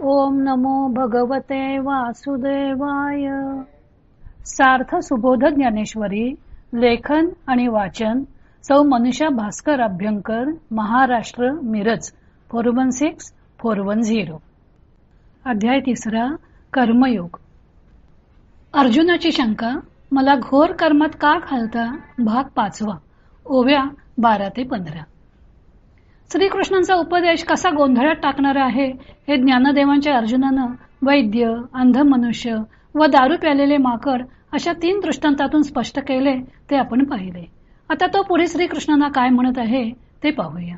ओम नमो भगवते वासुदेवाय. सार्थ सुबोध ज्ञानेश्वरी. लेखन आणि वाचन सौ मनीषा भास्कर अभ्यंकर, महाराष्ट्र, मिरज 416410. अध्याय 3. कर्मयोग. अर्जुनाची शंका. मला घोर कर्मात का घालता? भाग 5. ओव्या 12 ते 15. श्रीकृष्णांचा उपदेश कसा गोंधळात टाकणारा आहे हे ज्ञानदेवांच्या अर्जुनानं वैद्य, अंध मनुष्य व दारू प्यालेले माकड अशा 3 दृष्टांतातून स्पष्ट केले ते आपण पाहिले. आता तो पुढे श्रीकृष्णांना काय म्हणत आहे ते पाहूया.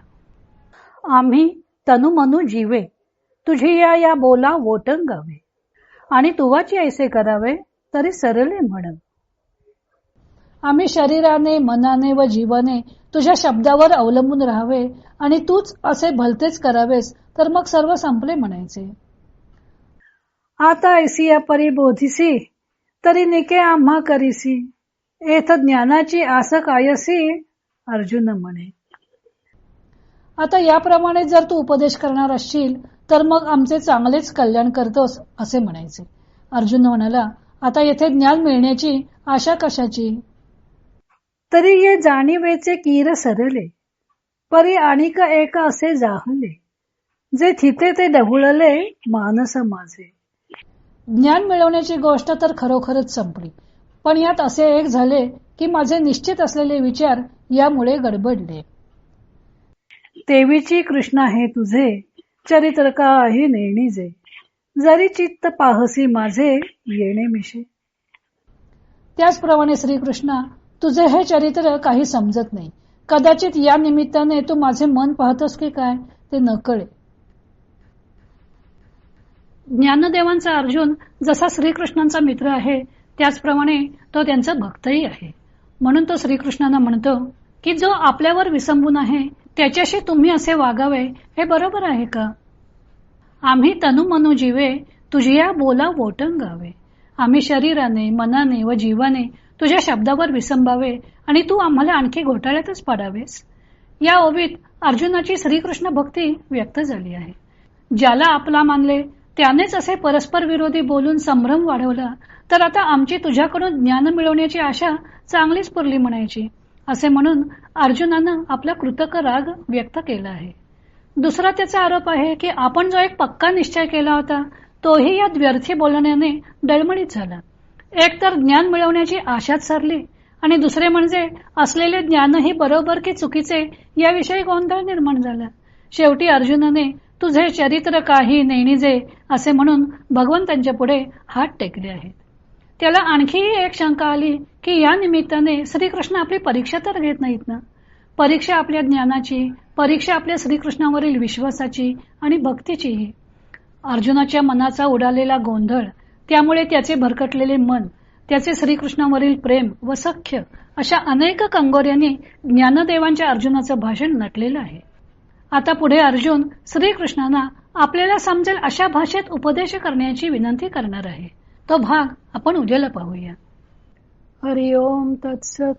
आम्ही तनुमनु जीवे तुझी या बोला वोटंगावे, आणि तुवाची ऐसे करावे तरी सरले म्हण. आम्ही शरीराने, मनाने व जीवाने तुझ्या शब्दावर अवलंबून राहावे आणि तूच असे भलतेच करावेस तर मग सर्व संपले म्हणायचे. आता ऐसिया परिबोधिसी तरी निके आम्हा करीसी, एथ ज्ञानाची आस कायसी अर्जुन म्हणे. आता याप्रमाणे जर तू उपदेश करणार असशील तर मग आमचे चांगलेच कल्याण करतोस असे म्हणायचे. अर्जुन म्हणाला, आता येथे ज्ञान मिळण्याची आशा कशाची? तरी ये जाणीवेचे कीर सरले, परी आणिक एक असे जाहले, जे थिते ते ढवळले मानस माझे. ज्ञान मिळवण्याची गोष्ट तर खरोखरच संपली, पण यात असे एक झाले की माझे निश्चित असलेले विचार यामुळे गडबडले. तेवीची कृष्णा हे तुझे चरित्र काही नेणीजे, जरी चित्त पाहसी माझे येणे मिशे. त्याचप्रमाणे श्रीकृष्णा, तुझे हे चरित्र काही समजत नाही. कदाचित या निमित्ताने तू माझे मन पाहतोस की काय ते न कळे. ज्ञानदेवांचा अर्जुन जसा श्रीकृष्णांचा मित्र आहे त्याचप्रमाणे तो त्यांचा भक्तही आहे. म्हणून तो श्रीकृष्णांना म्हणतो की जो आपल्यावर विसंबून आहे त्याच्याशी तुम्ही असे वागावे हे बरोबर आहे का? आम्ही तनुमनु जीवे तुझिया बोला वोटंगावे, आम्ही शरीराने, मनाने व जीवाने तुझ्या शब्दावर विसंबावे आणि तू आम्हाला आणखी घोटाळ्यातच पाडावेस. या ओवीत अर्जुनाची श्रीकृष्ण भक्ती व्यक्त झाली आहे. ज्याला आपला मानले त्यानेच असे परस्पर विरोधी बोलून संभ्रम वाढवला तर आता आमची तुझ्याकडून ज्ञान मिळवण्याची आशा चांगलीच पुरली म्हणायची असे म्हणून अर्जुनानं आपला कृतज्ञ राग व्यक्त केला आहे. दुसरा त्याचा आरोप आहे की आपण जो एक पक्का निश्चय केला होता तोही या व्यर्थी बोलण्याने डळमळीत झाला. एक तर ज्ञान मिळवण्याची आशाच सरली आणि दुसरे म्हणजे असलेले ज्ञानही बरोबर की चुकीचे याविषयी गोंधळ निर्माण झाला. शेवटी अर्जुनाने तुझे चरित्र काही नेणीजे असे म्हणून भगवंतांच्या पुढे हात टेकले आहेत. त्याला आणखीही एक शंका आली की या निमित्ताने श्रीकृष्ण आपली परीक्षा तर घेत नाहीत ना. परीक्षा आपल्या ज्ञानाची, परीक्षा आपल्या श्रीकृष्णावरील विश्वासाची आणि भक्तीचीही. अर्जुनाच्या मनाचा उडालेला गोंधळ, त्यामुळे त्याचे भरकटलेले मन, त्याचे श्रीकृष्णावरील प्रेम व सख्य अशा अनेक कंगोऱ्यांनी ज्ञानदेवांच्या अर्जुनाचं भाषण नटलेलं आहे. आता पुढे अर्जुन श्रीकृष्णांना आपल्याला समजेल अशा भाषेत उपदेश करण्याची विनंती करणार आहे. तो भाग आपण उद्याला पाहूया. हरि ओम तत्सत.